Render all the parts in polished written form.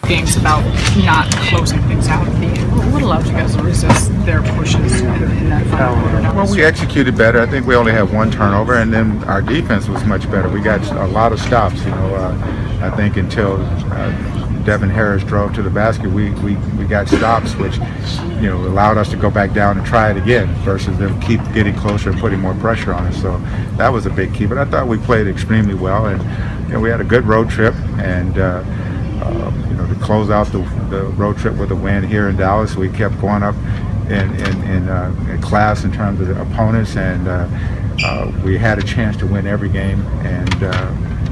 games about not closing things out at the end. What allowed you guys to resist their pushes in that final quarter? Well, we executed better. I think we only had one turnover, and then our defense was much better. We got a lot of stops. I think until Devin Harris drove to the basket, we got stops, which allowed us to go back down and try it again versus them keep getting closer and putting more pressure on us. So that was a big key. But I thought we played extremely well, and we had a good road trip, and to close out the road trip with a win here in Dallas, we kept going up in class in terms of the opponents, and we had a chance to win every game, and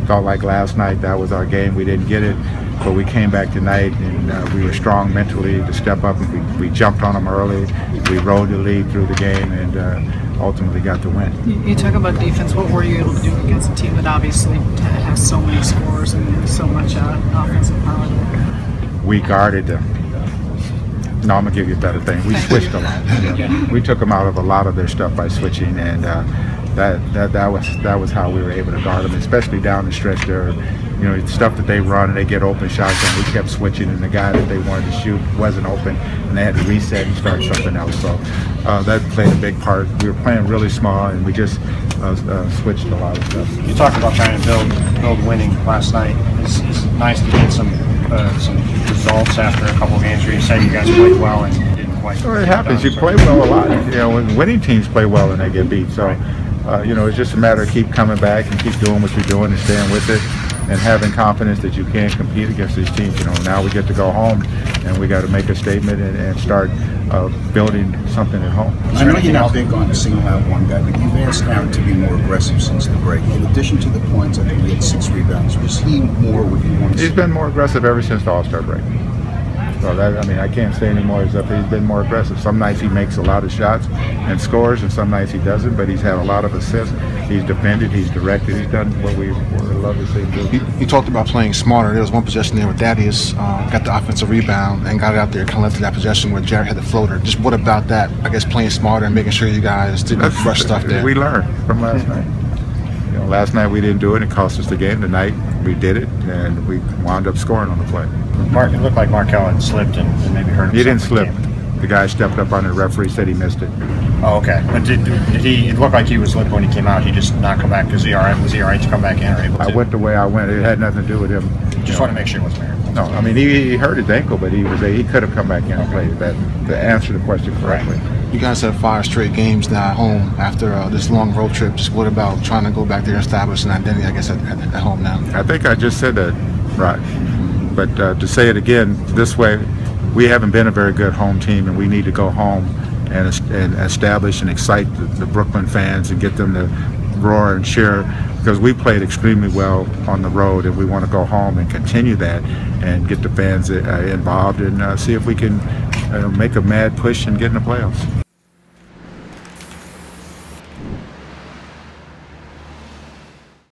felt like last night that was our game. We didn't get it, but we came back tonight, and we were strong mentally to step up, and we jumped on them early. We rode the lead through the game, and ultimately got the win. You talk about defense. What were you able to do against a team that obviously has so many scores and so much offensive power? We guarded them. No, I'm gonna give you a better thing. We switched a lot. We took them out of a lot of their stuff by switching, and that was how we were able to guard them, especially down the stretch there. Stuff that they run and they get open shots, and we kept switching, and the guy that they wanted to shoot wasn't open, and they had to reset and start something else. So that played a big part. We were playing really small, and we just switched a lot of stuff. You talked about trying to build winning last night. It's nice to get some results after a couple of games where you said you guys played well and didn't quite. Well, it happens. You play well a lot. When winning teams play well and they get beat. So, it's just a matter of keep coming back and keep doing what you're doing and staying with it, and having confidence that you can compete against these teams. Now we get to go home, and we got to make a statement and start building something at home. I know you're not big on to single out one guy, but you've asked Aaron to be more aggressive since the break. In addition to the points, I think he had 6 rebounds. Was he more what you want to see? He's been more aggressive ever since the All-Star break. So I can't say any more except he's been more aggressive. Some nights he makes a lot of shots and scores, and some nights he doesn't, but he's had a lot of assists. He's defended, he's directed, he's done what we would love to see him do. You talked about playing smarter. There was one possession there where Thaddeus got the offensive rebound and got it out there, kind of left to that possession where Jared had the floater. Just what about that, I guess, playing smarter and making sure you guys didn't rush stuff there? We learned from last night. Last night we didn't do it. It cost us the game. Tonight we did it, and we wound up scoring on the play. It looked like Markel had slipped and maybe hurt himself. He didn't slip. The guy stepped up on the referee, said he missed it. Oh, okay. But did he? It looked like he was slipped when he came out. He just not come back. Was he all right to come back in or able to? I went the way I went. It had nothing to do with him. Just want to make sure it wasn't hurt. No, he hurt his ankle, but he could have come back in and played that. To answer the question correctly. You guys have 5 straight games now at home after this long road trip. Just what about trying to go back there and establish an identity, I guess, at home now? I think I just said that, right. But to say it again this way, we haven't been a very good home team, and we need to go home and establish and excite the Brooklyn fans and get them to roar and cheer, because we played extremely well on the road, and we want to go home and continue that and get the fans involved and see if we can make a mad push and get in the playoffs.